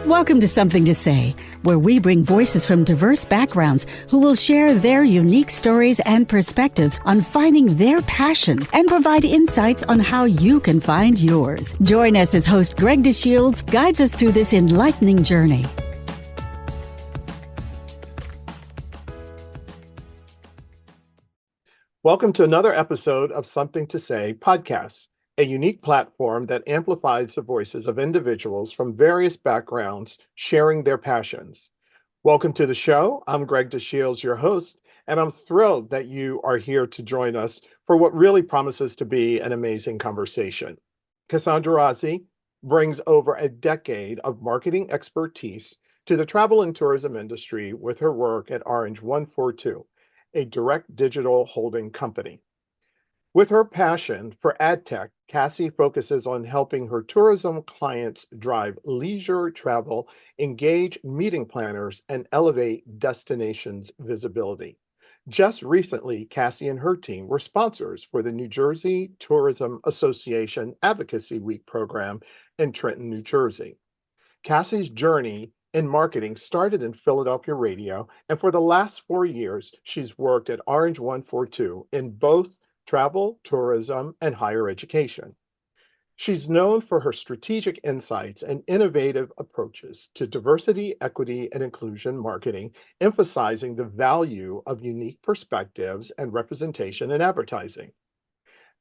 Welcome to Something to Say, where we bring voices from diverse backgrounds who will share their unique stories and perspectives on finding their passion and provide insights on how you can find yours. Join us as host Greg DeShields guides us through this enlightening journey. Welcome to another episode of Something to Say podcast, a unique platform that amplifies the voices of individuals from various backgrounds sharing their passions. Welcome to the show. I'm Greg DeShields, your host, and I'm thrilled that you are here to join us for what really promises to be an amazing conversation. Cassandra Razzi brings over a decade of marketing expertise to the travel and tourism industry with her work at Orange 142, a direct digital holding company. With her passion for ad tech, Cassie focuses on helping her tourism clients drive leisure travel, engage meeting planners, and elevate destinations visibility. Just recently, Cassie and her team were sponsors for the New Jersey Tourism Association Advocacy Week program in Trenton, New Jersey. Cassie's journey in marketing started in Philadelphia radio, and for the last 4 years, she's worked at Orange 142 in both travel, tourism, and higher education. She's known for her strategic insights and innovative approaches to diversity, equity, and inclusion marketing, emphasizing the value of unique perspectives and representation in advertising.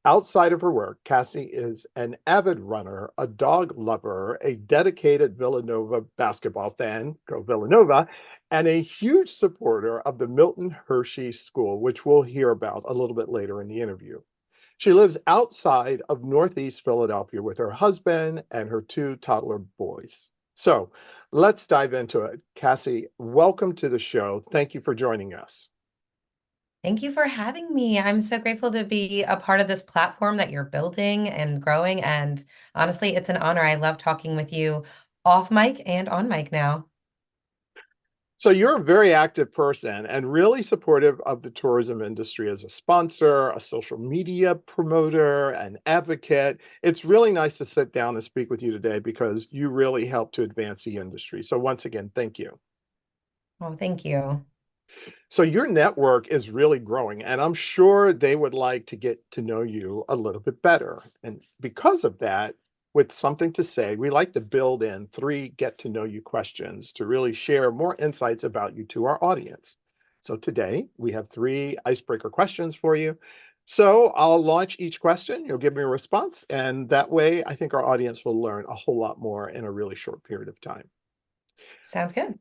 Outside of her work, Cassie is an avid runner, a dog lover, a dedicated Villanova basketball fan, go Villanova, and a huge supporter of the Milton Hershey School, which we'll hear about a little bit later in the interview. She lives outside of Northeast Philadelphia with her husband and her 2 toddler boys. So let's dive into it. Cassie, welcome to the show. Thank you for joining us. Thank you for having me. I'm so grateful to be a part of this platform that you're building and growing. And honestly, it's an honor. I love talking with you off mic and on mic now. So you're a very active person and really supportive of the tourism industry as a sponsor, a social media promoter, an advocate. It's really nice to sit down and speak with you today because you really help to advance the industry. So once again, thank you. Oh, thank you. So your network is really growing, and I'm sure they would like to get to know you a little bit better. And because of that, with Something to Say, we like to build in 3 get to know you questions to really share more insights about you to our audience. So today we have 3 icebreaker questions for you. So I'll launch each question, you'll give me a response, and that way I think our audience will learn a whole lot more in a really short period of time. Sounds good.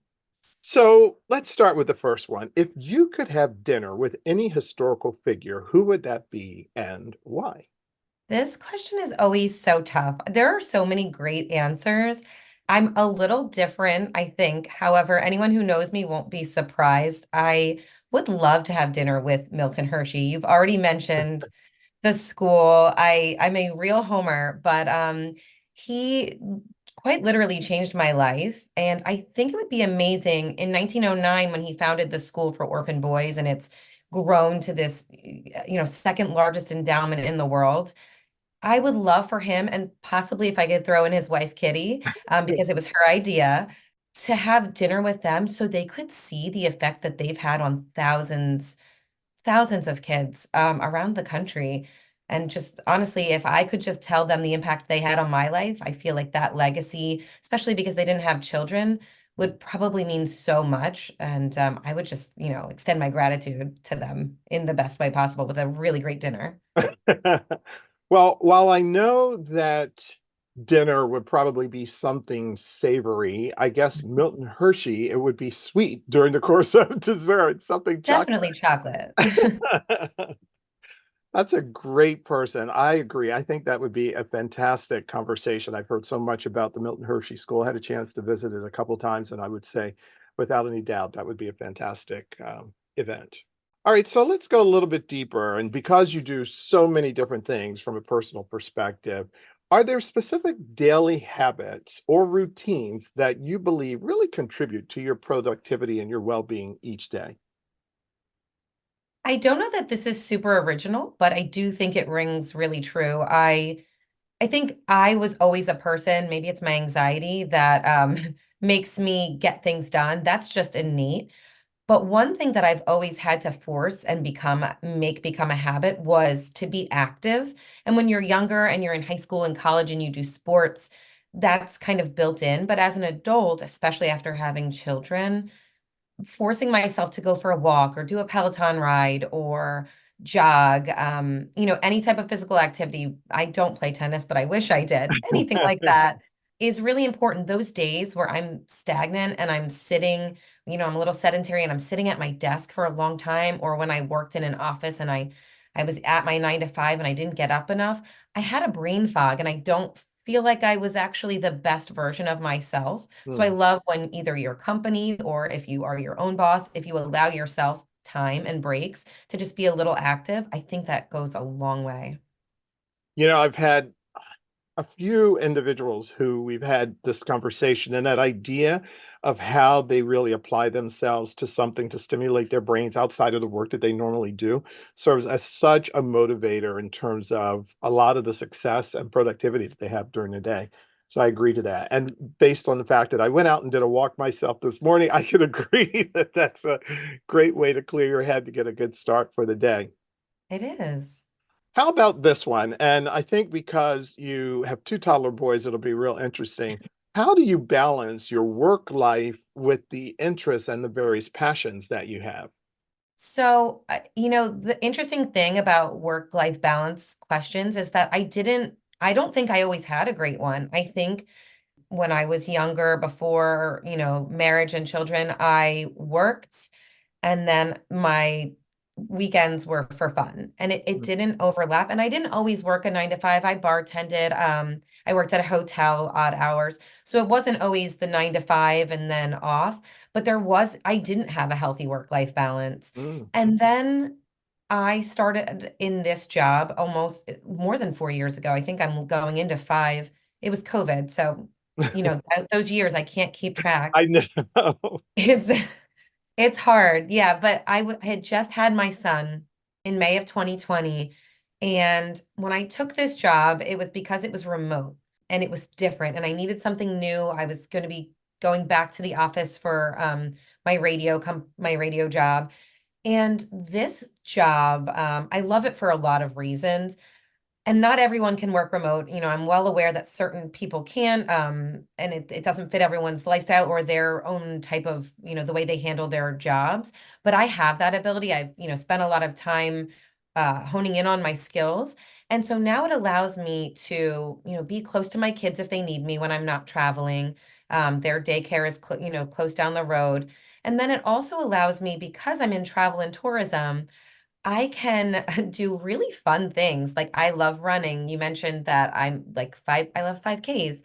So let's start with the first one. If you could have dinner with any historical figure, who would that be and why? This question is always so tough. There are so many great answers. I'm a little different, I think. However, anyone who knows me won't be surprised. I would love to have dinner with Milton Hershey. You've already mentioned the school. I'm a real homer, but he quite literally changed my life. And I think it would be amazing in 1909 when he founded the School for Orphan Boys, and it's grown to this, second largest endowment in the world. I would love for him, and possibly if I could throw in his wife, Kitty, because it was her idea, to have dinner with them so they could see the effect that they've had on thousands of kids around the country. And just honestly, if I could just tell them the impact they had on my life, I feel like that legacy, especially because they didn't have children, would probably mean so much. And I would just, extend my gratitude to them in the best way possible with a really great dinner. Well, while I know that dinner would probably be something savory, I guess Milton Hershey, it would be sweet during the course of dessert, something Definitely chocolate. chocolate. That's a great person. I agree. I think that would be a fantastic conversation. I've heard so much about the Milton Hershey School. I had a chance to visit it a couple times, and I would say, without any doubt, that would be a fantastic event. All right, so let's go a little bit deeper. And because you do so many different things from a personal perspective, are there specific daily habits or routines that you believe really contribute to your productivity and your well-being each day? I don't know that this is super original, but I do think it rings really true. I think I was always a person, maybe it's my anxiety, that makes me get things done. That's just innate. But one thing that I've always had to force and become a habit was to be active. And when you're younger and you're in high school and college and you do sports, that's kind of built in. But as an adult, especially after having children, forcing myself to go for a walk or do a Peloton ride or jog, any type of physical activity. I don't play tennis, but I wish I did. Anything like that is really important. Those days where I'm stagnant and I'm sitting, I'm a little sedentary and I'm sitting at my desk for a long time, or when I worked in an office and I was at my 9 to 5 and I didn't get up enough, I had a brain fog and I don't feel like I was actually the best version of myself. So I Hmm. love when either your company or if you are your own boss, if you allow yourself time and breaks to just be a little active, I think that goes a long way. I've had a few individuals who we've had this conversation, and that idea of how they really apply themselves to something to stimulate their brains outside of the work that they normally do serves as such a motivator in terms of a lot of the success and productivity that they have during the day. So I agree to that. And based on the fact that I went out and did a walk myself this morning, I can agree that that's a great way to clear your head to get a good start for the day. It is. How about this one? And I think because you have two toddler boys, it'll be real interesting. How do you balance your work life with the interests and the various passions that you have? So, the interesting thing about work-life balance questions is that I don't think I always had a great one. I think when I was younger, before, marriage and children, I worked and then my weekends were for fun and it Mm. didn't overlap. And I didn't always work a 9 to 5. I bartended. I worked at a hotel odd hours. So it wasn't always the 9 to 5 and then off, but I didn't have a healthy work-life balance. Mm. And then I started in this job almost more than 4 years ago. I think I'm going into 5. It was COVID. So those years I can't keep track. I know. It's it's hard. Yeah, but had just had my son in May of 2020, and when I took this job, it was because it was remote and it was different and I needed something new. I was going to be going back to the office for my radio job. And this job, I love it for a lot of reasons. And not everyone can work remote. I'm well aware that certain people can, and it doesn't fit everyone's lifestyle or their own type of, the way they handle their jobs. But I have that ability. I've, spent a lot of time honing in on my skills. And so now it allows me to, be close to my kids if they need me when I'm not traveling. Their daycare is, close down the road. And then it also allows me, because I'm in travel and tourism, I can do really fun things. Like I love running. You mentioned that I love 5Ks.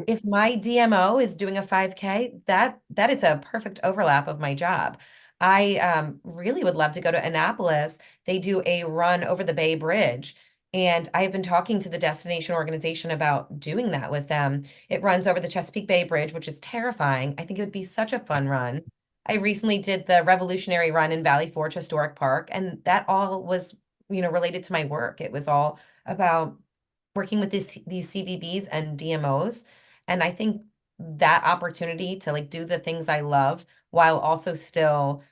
If my DMO is doing a 5K, that is a perfect overlap of my job. I really would love to go to Annapolis. They do a run over the Bay Bridge. And I have been talking to the destination organization about doing that with them. It runs over the Chesapeake Bay Bridge, which is terrifying. I think it would be such a fun run. I recently did the Revolutionary Run in Valley Forge Historic Park, and that all was, related to my work. It was all about working with these CVBs and DMOs. And I think that opportunity to like do the things I love while also still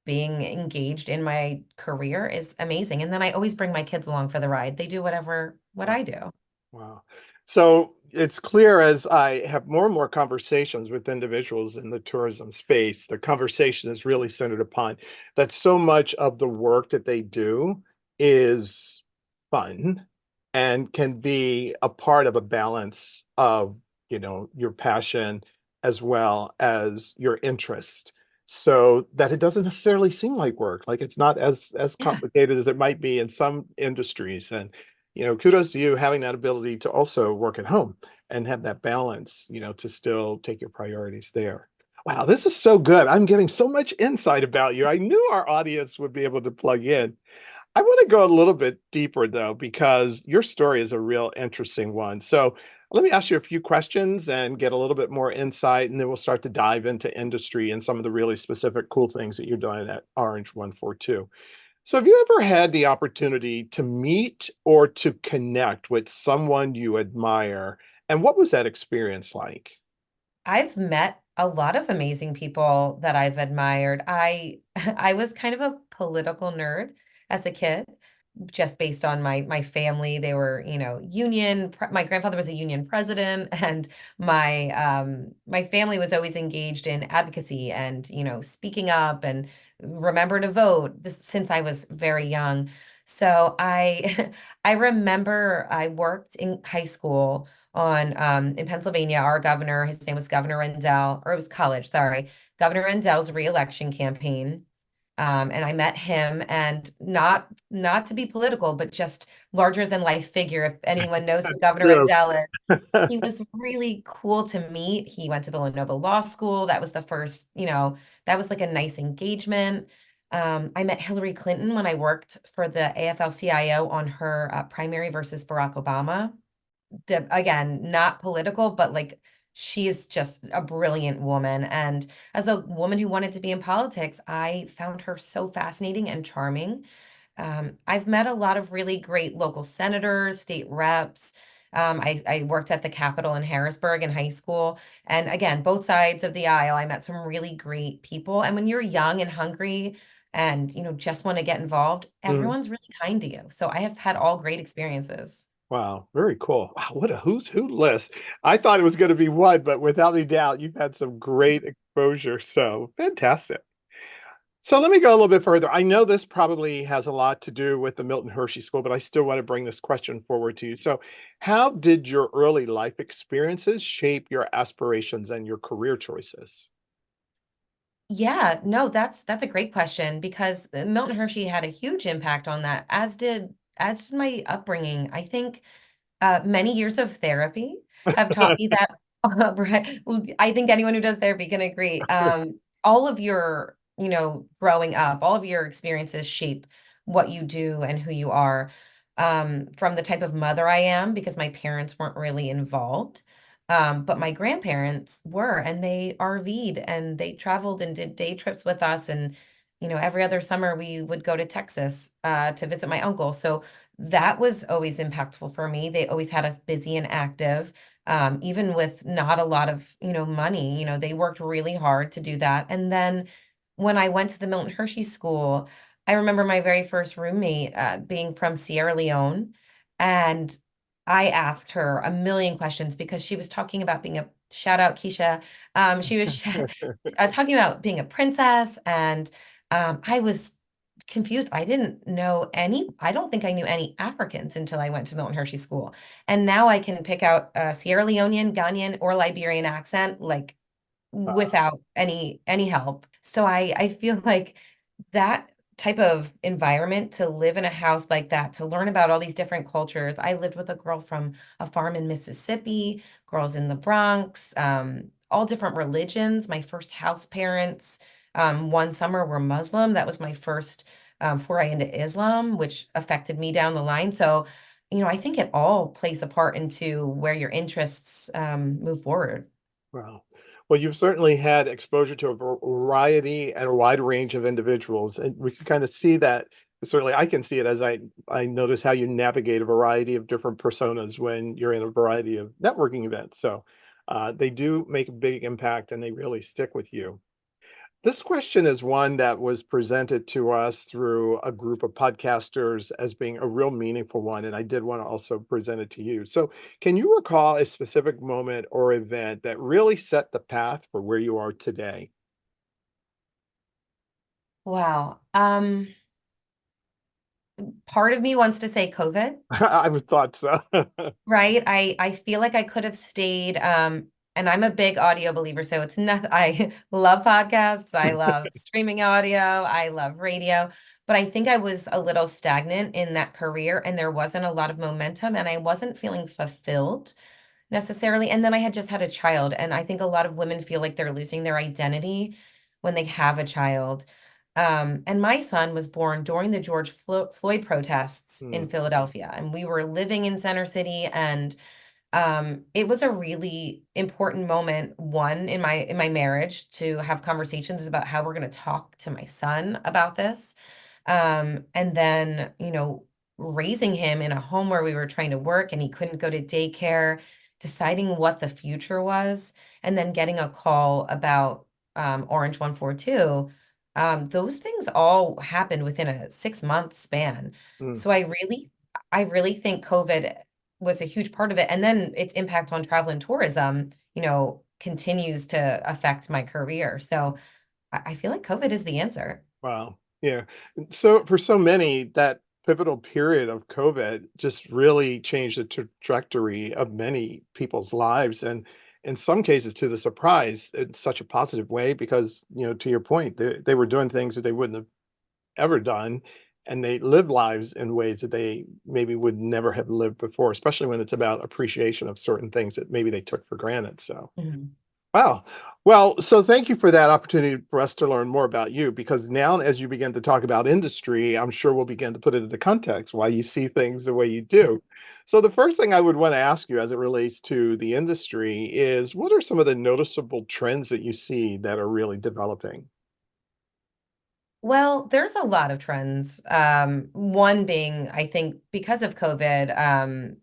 being engaged in my career is amazing. And then I always bring my kids along for the ride. They do what I do. Wow. So it's clear as I have more and more conversations with individuals in the tourism space, the conversation is really centered upon that so much of the work that they do is fun and can be a part of a balance of, your passion as well as your interest. So that it doesn't necessarily seem like work, like it's not as Yeah. complicated as it might be in some industries. And kudos to you having that ability to also work at home and have that balance, to still take your priorities there. Wow, this is so good. I'm getting so much insight about you. I knew our audience would be able to plug in. I want to go a little bit deeper though, because your story is a real interesting one. So let me ask you a few questions and get a little bit more insight, and then we'll start to dive into industry and some of the really specific cool things that you're doing at Orange 142. So, have you ever had the opportunity to meet or to connect with someone you admire? And what was that experience like? I've met a lot of amazing people that I've admired. I was kind of a political nerd as a kid, just based on my family. They were, my grandfather was a union president, and my family was always engaged in advocacy and, speaking up and remember to vote since I was very young. So I I remember I worked in high school on in Pennsylvania. Our governor, his name was Governor Rendell, or it was college, sorry, Governor Rendell's reelection campaign. And I met him, and not to be political, but just larger than life figure. If anyone knows who Governor True. Rendell is, he was really cool to meet. He went to Villanova Law School. That was the first, that was like a nice engagement. I met Hillary Clinton when I worked for the AFL-CIO on her primary versus Barack Obama. Again, not political, but like she's just a brilliant woman. And as a woman who wanted to be in politics, I found her so fascinating and charming. I've met a lot of really great local senators, state reps. I worked at the Capitol in Harrisburg in high school. And again, both sides of the aisle, I met some really great people. And when you're young and hungry and, just want to get involved, Mhm. everyone's really kind to you. So I have had all great experiences. Wow, very cool. Wow, what a who's who list. I thought it was going to be one, but without any doubt, you've had some great exposure. So fantastic. So let me go a little bit further. I know this probably has a lot to do with the Milton Hershey School, but I still want to bring this question forward to you. So, how did your early life experiences shape your aspirations and your career choices? Yeah, no, that's a great question because Milton Hershey had a huge impact on that, as did my upbringing. I think many years of therapy have taught me that. Right. I think anyone who does therapy can agree. All of your, growing up, all of your experiences shape what you do and who you are. From the type of mother I am, because my parents weren't really involved. But my grandparents were, and they RV'd and they traveled and did day trips with us. And, every other summer we would go to Texas to visit my uncle. So that was always impactful for me. They always had us busy and active, even with not a lot of, money. They worked really hard to do that. And then when I went to the Milton Hershey School, I remember my very first roommate being from Sierra Leone. And I asked her a million questions because she was talking about being a shout out Keisha. She was talking about being a princess, and I was confused. I don't think I knew any Africans until I went to Milton Hershey School. And now I can pick out a Sierra Leonean, Ghanaian, or Liberian accent like without any help. So I feel like that type of environment, to live in a house like that, to learn about all these different cultures. I lived with a girl from a farm in Mississippi, girls in the Bronx, all different religions. My first house parents, one summer were Muslim. That was my first foray into Islam, which affected me down the line. So, I think it all plays a part into where your interests move forward. Wow. Well, you've certainly had exposure to a variety and a wide range of individuals, and we can kind of see that. Certainly, I can see it as I notice how you navigate a variety of different personas when you're in a variety of networking events. So they do make a big impact, and they really stick with you. This question is one that was presented to us through a group of podcasters as being a real meaningful one, and I did want to also present it to you. So, can you recall a specific moment or event that really set the path for where you are today? Wow. Part of me wants to say COVID. I would thought so. Right? I feel like I could have stayed, and I'm a big audio believer, so it's not I love podcasts, I love streaming audio, I love radio, but I think I was a little stagnant in that career, and there wasn't a lot of momentum, and I wasn't feeling fulfilled necessarily. And then I had just had a child, and I think a lot of women feel like they're losing their identity when they have a child. And my son was born during the Floyd protests in Hmm. Philadelphia, and we were living in Center City, and it was a really important moment, one in my marriage, to have conversations about how we're going to talk to my son about this. And then, raising him in a home where we were trying to work and he couldn't go to daycare. deciding what the future was, and then getting a call about Orange 142, those things all happened within a 6 month span. Mm, So I really think COVID was a huge part of it. And then its impact on travel and tourism, continues to affect my career. So I feel like COVID is the answer. wow. Yeah. And so for so many, that pivotal period of COVID just really changed the trajectory of many people's lives. And in some cases, to the surprise, in such a positive way, because, to your point, they were doing things that they wouldn't have ever done. And they live lives in ways that they maybe would never have lived before, especially when it's about appreciation of certain things that maybe they took for granted. So, Mhm. wow. Well, so thank you for that opportunity for us to learn more about you, because now as you begin to talk about industry, I'm sure we'll begin to put it into context why you see things the way you do. So the first thing I would want to ask you as it relates to the industry is, what are some of the noticeable trends that you see that are really developing? Well, there's a lot of trends. One being, I think, because of COVID,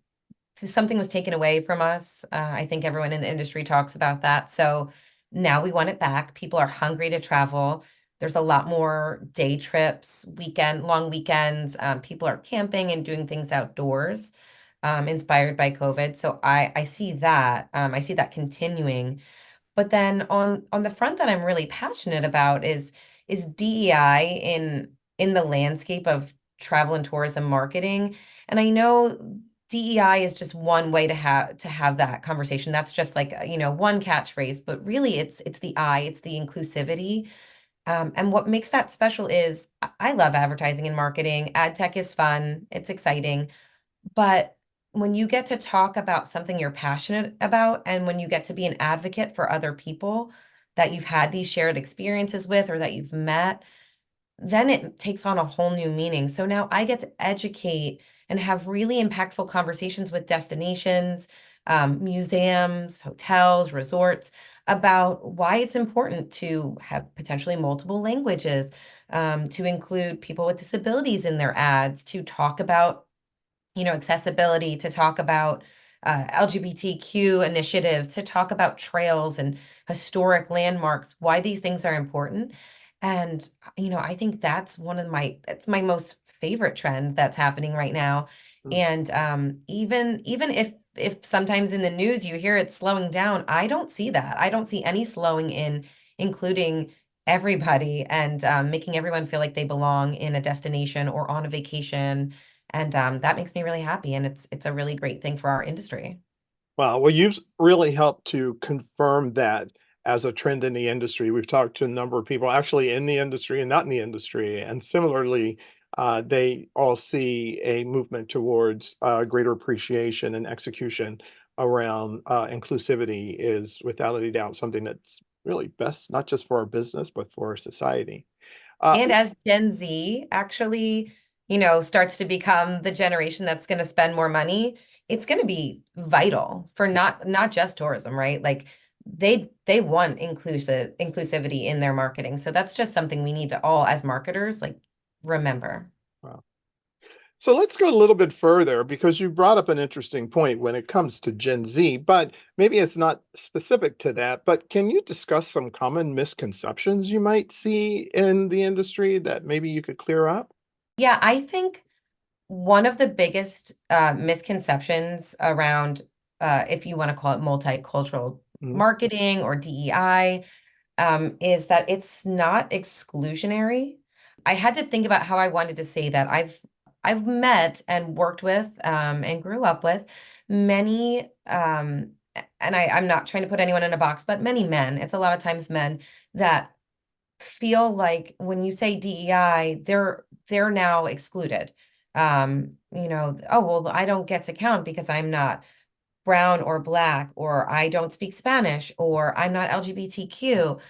something was taken away from us. I think everyone in the industry talks about that. So now we want it back. People are hungry to travel. There's a lot more day trips, long weekends. People are camping and doing things outdoors, inspired by COVID. So I see that. I see that continuing. But then on the front that I'm really passionate about is DEI in the landscape of travel and tourism marketing. And I know DEI is just one way to have that conversation. That's just like one catchphrase, but really it's the I, it's the inclusivity. And what makes that special is I love advertising and marketing. Ad tech is fun, it's exciting. But when you get to talk about something you're passionate about, and when you get to be an advocate for other people that you've had these shared experiences with or that you've met, then it takes on a whole new meaning. So now I get to educate and have really impactful conversations with destinations, museums, hotels, resorts about why it's important to have potentially multiple languages, to include people with disabilities in their ads, to talk about accessibility, to talk about LGBTQ initiatives, to talk about trails and historic landmarks, why these things are important. And, I think it's my most favorite trend that's happening right now. Mm. And even if sometimes in the news you hear it slowing down, I don't see that. I don't see any slowing in including everybody and making everyone feel like they belong in a destination or on a vacation, and that makes me really happy, and it's a really great thing for our industry. Wow. Well, you've really helped to confirm that as a trend in the industry. We've talked to a number of people actually in the industry and not in the industry. And similarly, they all see a movement towards greater appreciation and execution around inclusivity is without any doubt something that's really best, not just for our business, but for our society. Uh, And as Gen Z actually, starts to become the generation that's going to spend more money, it's going to be vital for not just tourism, right? Like they want inclusivity in their marketing. So that's just something we need to all as marketers like remember. wow. So let's go a little bit further because you brought up an interesting point when it comes to Gen Z, but maybe it's not specific to that. But can you discuss some common misconceptions you might see in the industry that maybe you could clear up? Yeah, I think one of the biggest misconceptions around, if you want to call it multicultural Mhm. marketing or DEI, is that it's not exclusionary. I had to think about how I wanted to say that. I've met and worked with and grew up with many, and I'm not trying to put anyone in a box, but many men. It's a lot of times men that feel like when you say DEI, they're now excluded. Oh, well, I don't get to count because I'm not brown or black, or I don't speak Spanish, or I'm not LGBTQ.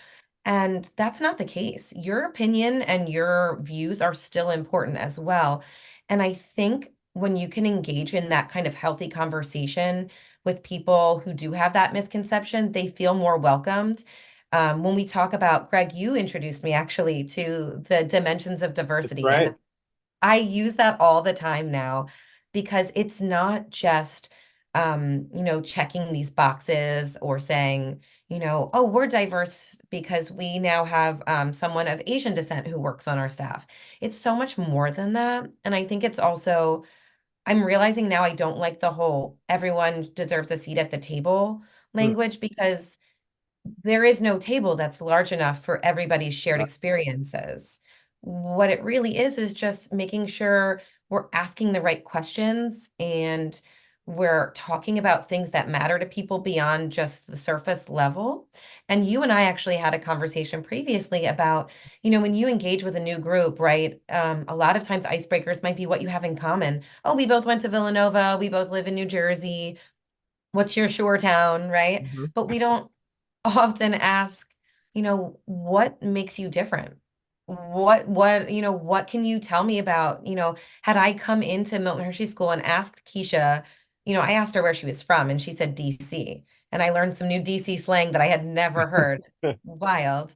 And that's not the case. Your opinion and your views are still important as well. And I think when you can engage in that kind of healthy conversation with people who do have that misconception, they feel more welcomed. When we talk about, Greg, you introduced me actually to the dimensions of That's diversity, and right. I use that all the time now because it's not just checking these boxes or saying, oh, we're diverse because we now have someone of Asian descent who works on our staff. It's so much more than that. And I think it's also, I'm realizing now I don't like the whole everyone deserves a seat at the table Mm, language because there is no table that's large enough for everybody's shared right. experiences. What it really is just making sure we're asking the right questions and we're talking about things that matter to people beyond just the surface level. And you and I actually had a conversation previously about, when you engage with a new group, right? A lot of times icebreakers might be what you have in common. Oh, we both went to Villanova, we both live in New Jersey. What's your shore town, right? Mhm. But we don't often ask, what makes you different? What can you tell me about, had I come into Milton Hershey School and asked Keisha, I asked her where she was from and she said DC. And I learned some new DC slang that I had never heard. Wild.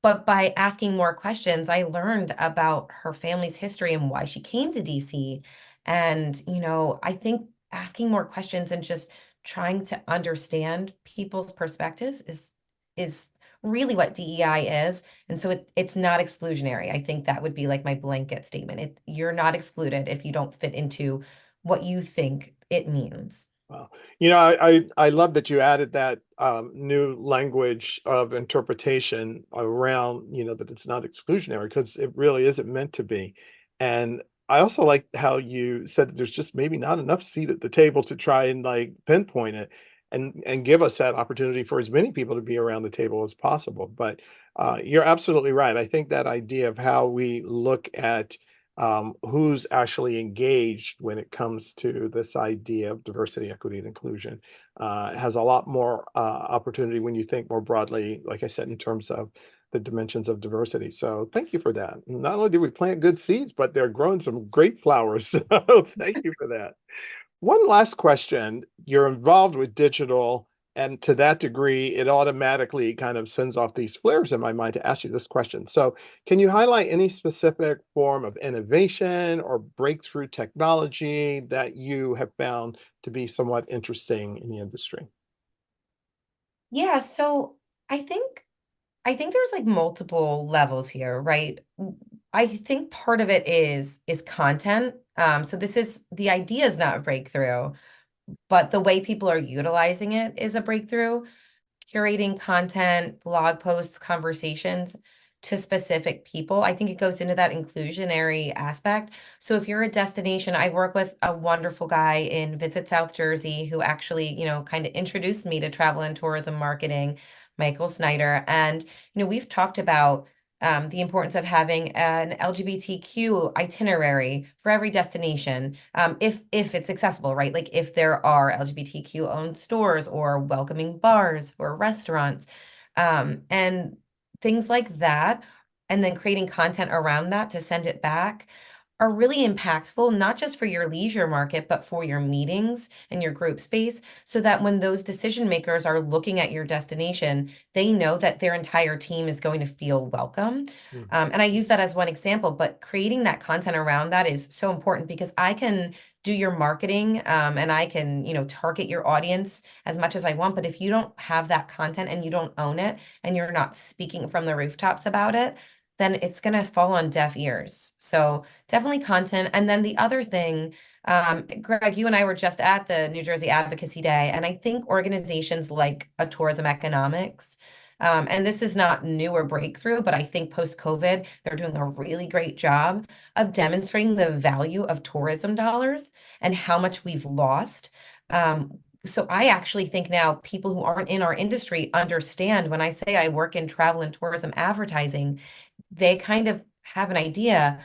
But by asking more questions, I learned about her family's history and why she came to DC. And, I think asking more questions and just trying to understand people's perspectives is really what DEI is. And so it's not exclusionary. I think that would be like my blanket statement. You're not excluded if you don't fit into what you think it means. Wow. I love that you added that new language of interpretation around, that it's not exclusionary because it really isn't meant to be. And I also like how you said that there's just maybe not enough seat at the table to try and like pinpoint it and give us that opportunity for as many people to be around the table as possible. But you're absolutely right. I think that idea of how we look at who's actually engaged when it comes to this idea of diversity, equity, and inclusion. Has a lot more opportunity when you think more broadly, like I said, in terms of the dimensions of diversity. So thank you for that. Not only did we plant good seeds, but they're growing some great flowers. So thank you for that. One last question. You're involved with digital, and to that degree, it automatically kind of sends off these flares in my mind to ask you this question. So, can you highlight any specific form of innovation or breakthrough technology that you have found to be somewhat interesting in the industry? Yeah, so I think I think there's like multiple levels here, right? I think part of it is content. So this is the idea is not a breakthrough, but the way people are utilizing it is a breakthrough. Curating content, blog posts, conversations to specific people. I think it goes into that inclusionary aspect. So if you're a destination, I work with a wonderful guy in Visit South Jersey who actually, kind of introduced me to travel and tourism marketing, Michael Snyder. And, we've talked about the importance of having an LGBTQ itinerary for every destination, if it's accessible, right? Like if there are LGBTQ owned stores or welcoming bars or restaurants, and things like that, and then creating content around that to send it back are really impactful, not just for your leisure market, but for your meetings and your group space, so that when those decision makers are looking at your destination, they know that their entire team is going to feel welcome. Mm, And I use that as one example, but creating that content around that is so important because I can do your marketing, and I can, target your audience as much as I want. But if you don't have that content and you don't own it and you're not speaking from the rooftops about it, then it's going to fall on deaf ears. So definitely content. And then the other thing, Greg, you and I were just at the New Jersey Advocacy Day, and I think organizations like a Tourism Economics, and this is not new or breakthrough, but I think post-COVID, they're doing a really great job of demonstrating the value of tourism dollars and how much we've lost. So I actually think now people who aren't in our industry understand when I say I work in travel and tourism advertising, they kind of have an idea.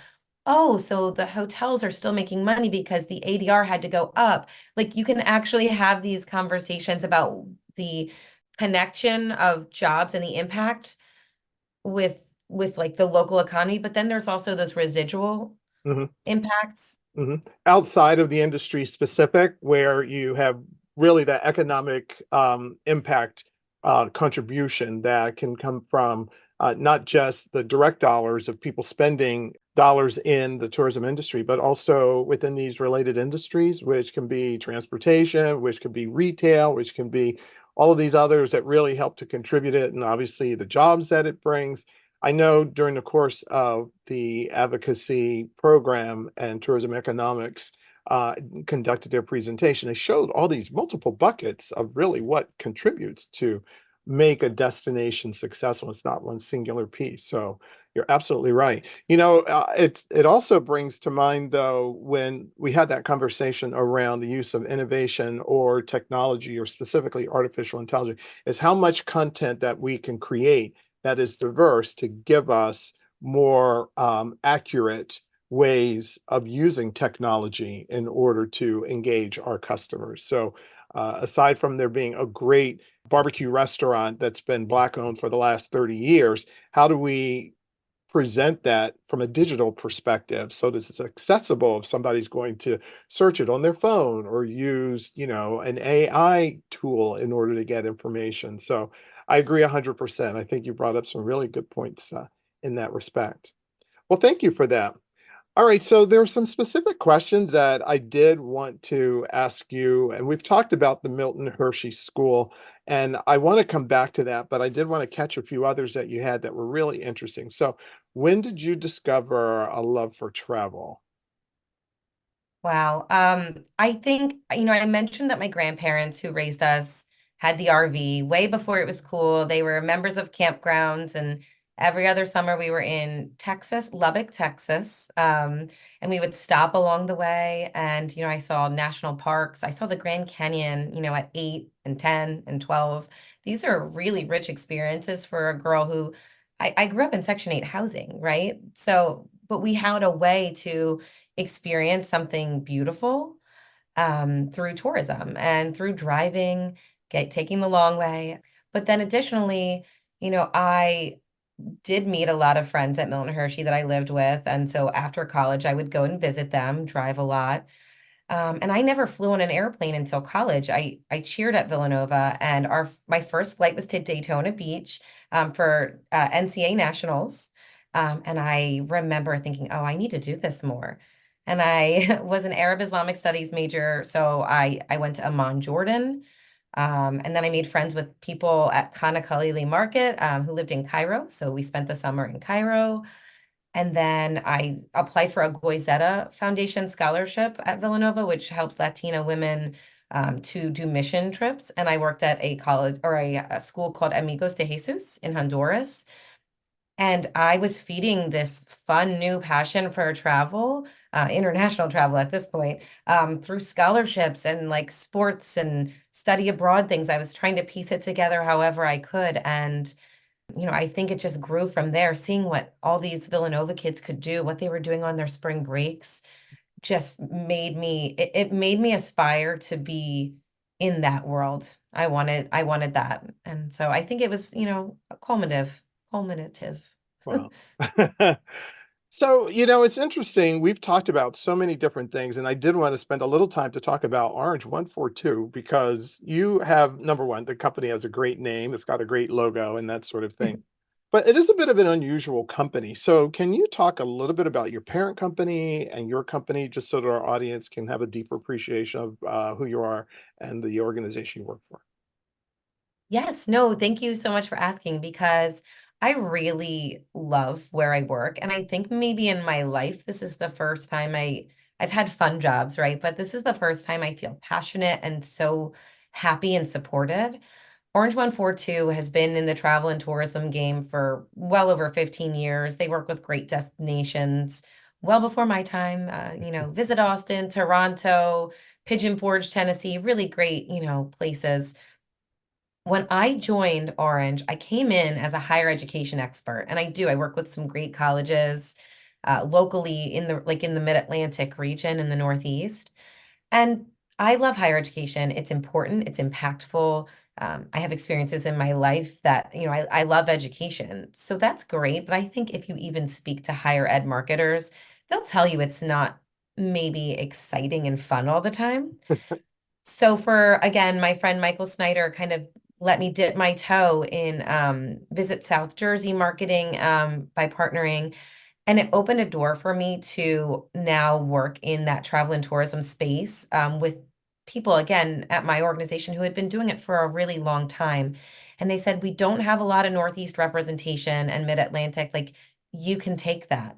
Oh, so the hotels are still making money because the ADR had to go up. Like you can actually have these conversations about the connection of jobs and the impact with like the local economy, but then there's also those residual mhm. impacts. Outside of the industry specific, where you have really that economic impact contribution that can come from not just the direct dollars of people spending dollars in the tourism industry, but also within these related industries, which can be transportation, which can be retail, which can be all of these others that really help to contribute it, and obviously the jobs that it brings. I know during the course of the advocacy program and tourism economics conducted their presentation, they showed all these multiple buckets of really what contributes to make a destination successful. It's not one singular piece. So you're absolutely right. It also brings to mind, though, when we had that conversation around the use of innovation or technology, or specifically artificial intelligence, is how much content that we can create that is diverse to give us more accurate ways of using technology in order to engage our customers. So, aside from there being a great barbecue restaurant that's been Black owned for the last 30 years, how do we present that from a digital perspective so that it's accessible if somebody's going to search it on their phone or use, an AI tool in order to get information? So I agree 100%. I think you brought up some really good points in that respect. Well, thank you for that. All right, so there are some specific questions that I did want to ask you, and we've talked about the Milton Hershey School, and I want to come back to that, but I did want to catch a few others that you had that were really interesting. So, when did you discover a love for travel? Wow. I think, I mentioned that my grandparents who raised us had the RV way before it was cool. They were members of campgrounds, and every other summer we were in Texas, Lubbock, Texas. And we would stop along the way. And, I saw national parks. I saw the Grand Canyon, at 8 and 10 and 12. These are really rich experiences for a girl who I grew up in Section 8 housing, right? So, but we had a way to experience something beautiful through tourism and through driving, taking the long way. But then additionally, I did meet a lot of friends at Milton Hershey that I lived with. And so after college, I would go and visit them, drive a lot. And I never flew on an airplane until college. I cheered at Villanova, and my first flight was to Daytona Beach for NCAA nationals. And I remember thinking, oh, I need to do this more. And I was an Arab Islamic Studies major, so I went to Amman, Jordan. And then I made friends with people at Khan Khalili Market who lived in Cairo. So we spent the summer in Cairo. And then I applied for a Goizeta Foundation scholarship at Villanova, which helps Latina women to do mission trips. And I worked at a college or a school called Amigos de Jesus in Honduras. And I was feeding this fun new passion for travel, international travel at this point, through scholarships and like sports and study abroad things. I was trying to piece it together however I could. And I think it just grew from there, seeing what all these Villanova kids could do, what they were doing on their spring breaks, just it made me aspire to be in that world. I wanted that. And so I think it was, culminative. Wow. So, it's interesting. We've talked about so many different things, and I did want to spend a little time to talk about Orange 142 because you have, number one, the company has a great name, it's got a great logo and that sort of thing. But it is a bit of an unusual company. So, can you talk a little bit about your parent company and your company, just so that our audience can have a deeper appreciation of who you are and the organization you work for? Yes, no, thank you so much for asking because I really love where I work. And I think maybe in my life, this is the first time I've had fun jobs, right? But this is the first time I feel passionate and so happy and supported. Orange 142 has been in the travel and tourism game for well over 15 years. They work with great destinations well before my time. Visit Austin, Toronto, Pigeon Forge, Tennessee, really great, places. When I joined Orange, I came in as a higher education expert, and I do. I work with some great colleges locally in the Mid-Atlantic region in the Northeast. And I love higher education. It's important, it's impactful. I have experiences in my life that, I love education. So that's great. But I think if you even speak to higher ed marketers, they'll tell you it's not maybe exciting and fun all the time. So for, again, my friend Michael Snyder kind of let me dip my toe in Visit South Jersey marketing by partnering. And it opened a door for me to now work in that travel and tourism space with people, again, at my organization who had been doing it for a really long time. And they said, we don't have a lot of Northeast representation and Mid-Atlantic. Like, you can take that.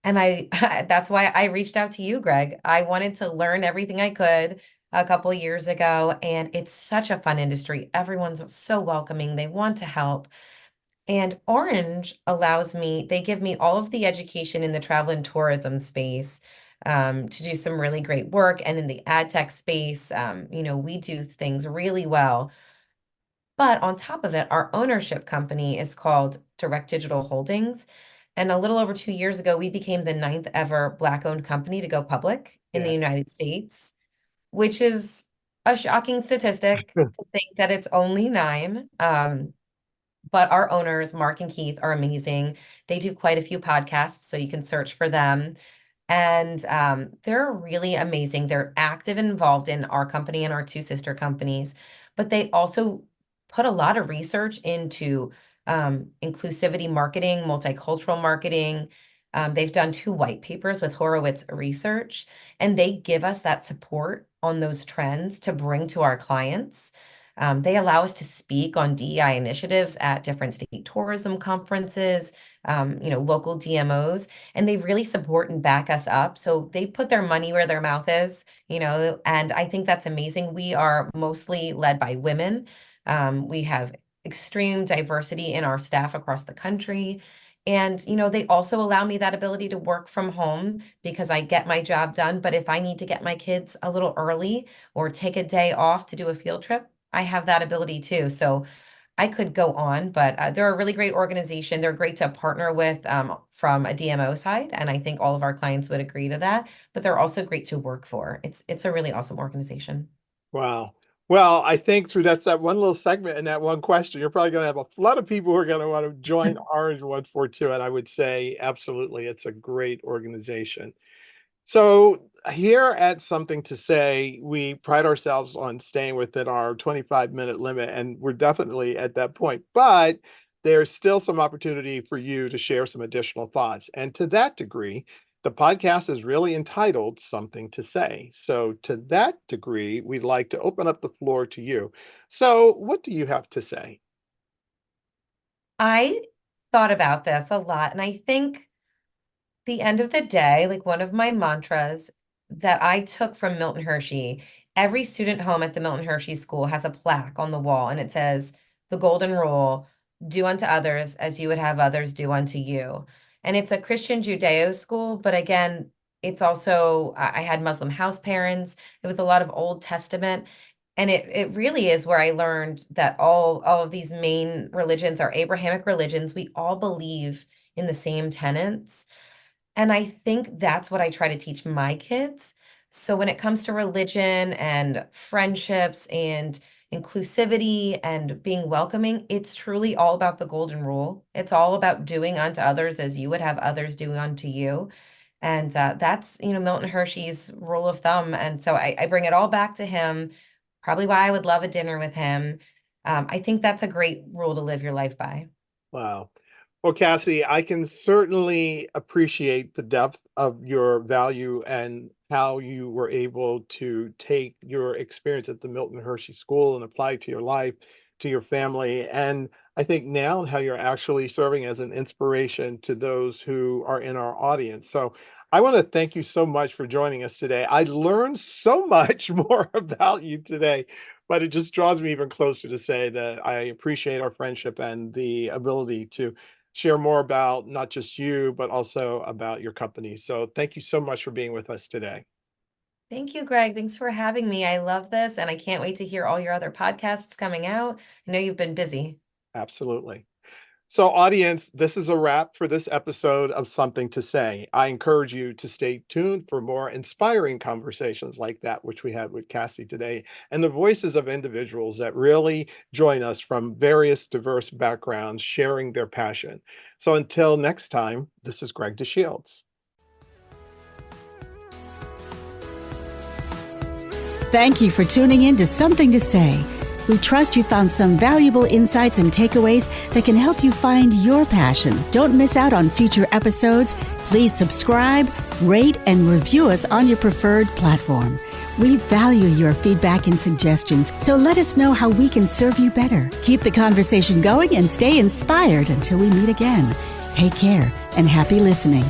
And that's why I reached out to you, Greg. I wanted to learn everything I could a couple of years ago, and it's such a fun industry. Everyone's so welcoming. They want to help. And Orange allows me, they give me all of the education in the travel and tourism space to do some really great work. And in the ad tech space, we do things really well. But on top of it, our ownership company is called Direct Digital Holdings. And a little over 2 years ago, we became the ninth ever Black-owned company to go public in the Yeah. United States, which is a shocking statistic to think that it's only nine. But our owners, Mark and Keith, are amazing. They do quite a few podcasts, so you can search for them. And they're really amazing. They're active and involved in our company and our two sister companies, but they also put a lot of research into inclusivity marketing, multicultural marketing. They've done two white papers with Horowitz Research, and they give us that support on those trends to bring to our clients. They allow us to speak on DEI initiatives at different state tourism conferences, local DMOs, and they really support and back us up. So they put their money where their mouth is, and I think that's amazing. We are mostly led by women. We have extreme diversity in our staff across the country. And, they also allow me that ability to work from home because I get my job done. But if I need to get my kids a little early or take a day off to do a field trip, I have that ability too. So I could go on, but they're a really great organization. They're great to partner with from a DMO side, and I think all of our clients would agree to that. But they're also great to work for. It's a really awesome organization. Wow. Well, I think through that one little segment and that one question, you're probably going to have a lot of people who are going to want to join Orange 142. And I would say, absolutely, it's a great organization. So here at Something to Say, we pride ourselves on staying within our 25-minute limit, and we're definitely at that point. But there's still some opportunity for you to share some additional thoughts. And to that degree, the podcast is really entitled Something to Say. So to that degree, we'd like to open up the floor to you. So what do you have to say? I thought about this a lot, and I think the end of the day, like one of my mantras that I took from Milton Hershey, every student home at the Milton Hershey School has a plaque on the wall, and it says, the golden rule, do unto others as you would have others do unto you. And it's a Christian Judeo school, but again, it's also, I had Muslim house parents. It was a lot of Old Testament. And it really is where I learned that all of these main religions are Abrahamic religions. We all believe in the same tenets. And I think that's what I try to teach my kids. So when it comes to religion and friendships and inclusivity and being welcoming, it's truly all about the golden rule. It's all about doing unto others as you would have others do unto you. And that's, Milton Hershey's rule of thumb. And so I bring it all back to him, probably why I would love a dinner with him. I think that's a great rule to live your life by. Wow. Well, Cassie, I can certainly appreciate the depth of your value and how you were able to take your experience at the Milton Hershey School and apply it to your life, to your family. And I think now how you're actually serving as an inspiration to those who are in our audience. So I want to thank you so much for joining us today. I learned so much more about you today, but it just draws me even closer to say that I appreciate our friendship and the ability to share more about not just you, but also about your company. So thank you so much for being with us today. Thank you, Greg. Thanks for having me. I love this, and I can't wait to hear all your other podcasts coming out. I know you've been busy. Absolutely. So, audience, this is a wrap for this episode of Something to Say. I encourage you to stay tuned for more inspiring conversations like that, which we had with Cassie today, and the voices of individuals that really join us from various diverse backgrounds, sharing their passion. So, until next time, this is Greg DeShields. Thank you for tuning in to Something to Say. We trust you found some valuable insights and takeaways that can help you find your passion. Don't miss out on future episodes. Please subscribe, rate, and review us on your preferred platform. We value your feedback and suggestions, so let us know how we can serve you better. Keep the conversation going and stay inspired until we meet again. Take care and happy listening.